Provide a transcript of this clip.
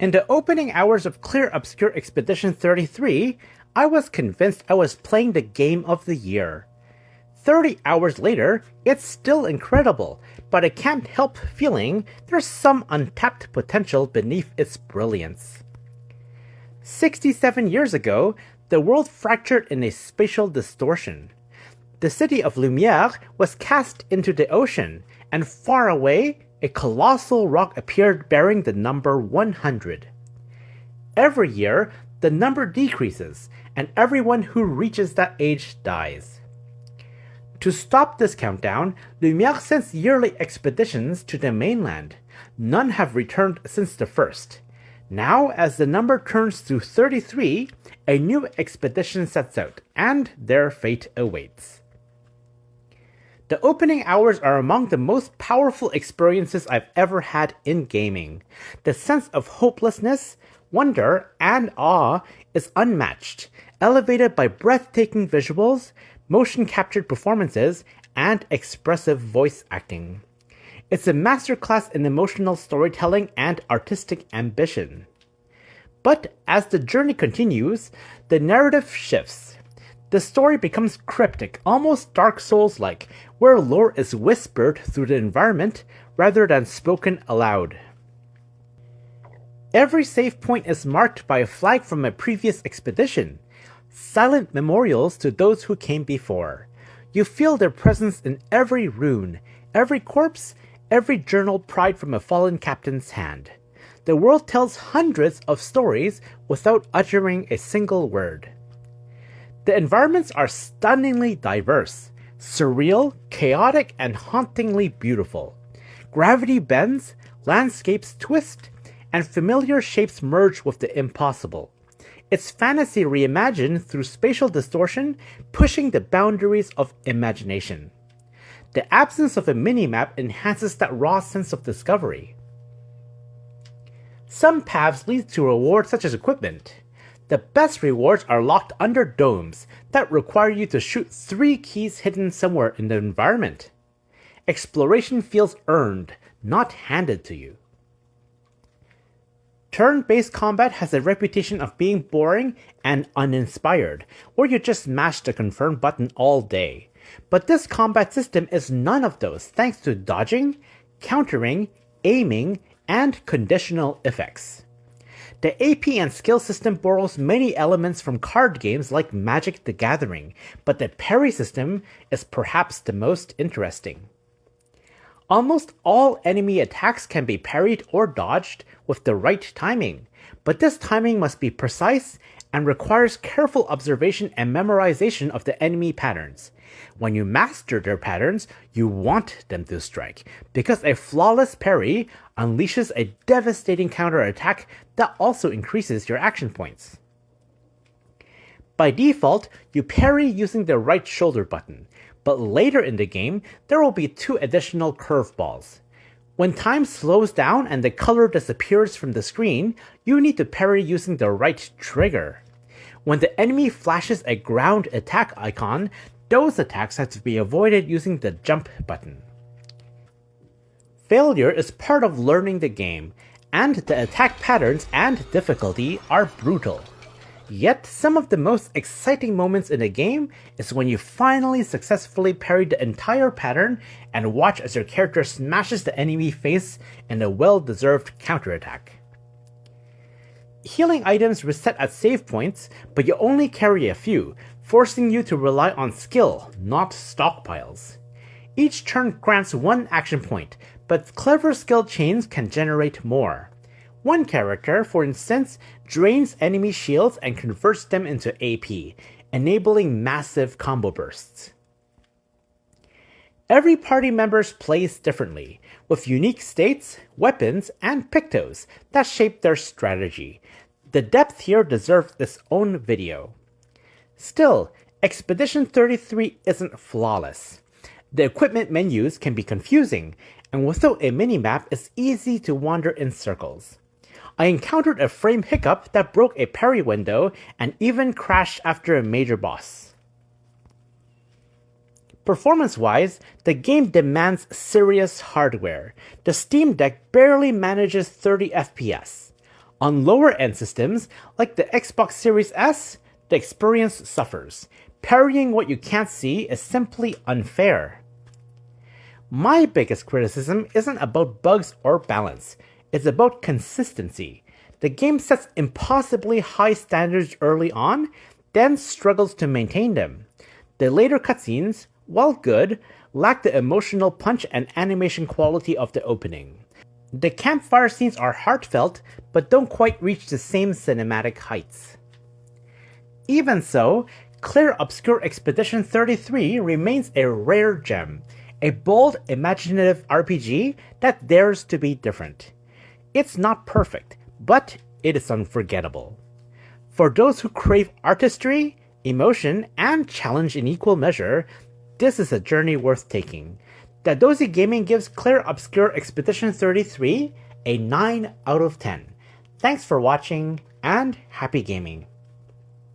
In the opening hours of Clair Obscur Expedition 33, I was convinced I was playing the game of the year. 30 hours later, it's still incredible, but I can't help feeling there's some untapped potential beneath its brilliance. 67 years ago, the world fractured in a spatial distortion. The city of Lumière was cast into the ocean, and far away, a colossal rock appeared bearing the number 100. Every year, the number decreases, and everyone who reaches that age dies. To stop this countdown, Lumière sends yearly expeditions to the mainland. None have returned since the first. Now, as the number turns to 33, a new expedition sets out, and their fate awaits. The opening hours are among the most powerful experiences I've ever had in gaming. The sense of hopelessness, wonder, and awe is unmatched, elevated by breathtaking visuals, motion-captured performances, and expressive voice acting. It's a masterclass in emotional storytelling and artistic ambition. But as the journey continues, the narrative shifts. The story becomes cryptic, almost Dark Souls-like, where lore is whispered through the environment rather than spoken aloud. Every save point is marked by a flag from a previous expedition, silent memorials to those who came before. You feel their presence in every rune, every corpse, every journal pried from a fallen captain's hand. The world tells hundreds of stories without uttering a single word. The environments are stunningly diverse, surreal, chaotic, and hauntingly beautiful. Gravity bends, landscapes twist, and familiar shapes merge with the impossible. It's fantasy reimagined through spatial distortion, pushing the boundaries of imagination. The absence of a minimap enhances that raw sense of discovery. Some paths lead to rewards such as equipment. The best rewards are locked under domes that require you to shoot 3 keys hidden somewhere in the environment. Exploration feels earned, not handed to you. Turn-based combat has a reputation of being boring and uninspired, where you just mash the confirm button all day. But this combat system is none of those thanks to dodging, countering, aiming, and conditional effects. The AP and skill system borrows many elements from card games like Magic the Gathering, but the parry system is perhaps the most interesting. Almost all enemy attacks can be parried or dodged with the right timing, but this timing must be precise and requires careful observation and memorization of the enemy patterns. When you master their patterns, you want them to strike, because a flawless parry unleashes a devastating counterattack that also increases your action points. By default, you parry using the right shoulder button, but later in the game, there will be 2 additional curveballs. When time slows down and the color disappears from the screen, you need to parry using the right trigger. When the enemy flashes a ground attack icon, those attacks have to be avoided using the jump button. Failure is part of learning the game, and the attack patterns and difficulty are brutal. Yet, some of the most exciting moments in the game is when you finally successfully parry the entire pattern and watch as your character smashes the enemy face in a well-deserved counterattack. Healing items reset at save points, but you only carry a few, forcing you to rely on skill, not stockpiles. Each turn grants 1 action point, but clever skill chains can generate more. One character, for instance, drains enemy shields and converts them into AP, enabling massive combo bursts. Every party member plays differently, with unique states, weapons, and pictos that shape their strategy. The depth here deserves its own video. Still, Expedition 33 isn't flawless. The equipment menus can be confusing, and without a minimap, it's easy to wander in circles. I encountered a frame hiccup that broke a parry window and even crashed after a major boss. Performance-wise, the game demands serious hardware. The Steam Deck barely manages 30 FPS. On lower-end systems, like the Xbox Series S, the experience suffers. Parrying what you can't see is simply unfair. My biggest criticism isn't about bugs or balance, it's about consistency. The game sets impossibly high standards early on, then struggles to maintain them. The later cutscenes, while good, lack the emotional punch and animation quality of the opening. The campfire scenes are heartfelt, but don't quite reach the same cinematic heights. Even so, Clair Obscur Expedition 33 remains a rare gem, a bold, imaginative RPG that dares to be different. It's not perfect, but it is unforgettable. For those who crave artistry, emotion, and challenge in equal measure, this is a journey worth taking. Dadozy Gaming gives Clair Obscur Expedition 33 a 9 out of 10. Thanks for watching, and happy gaming!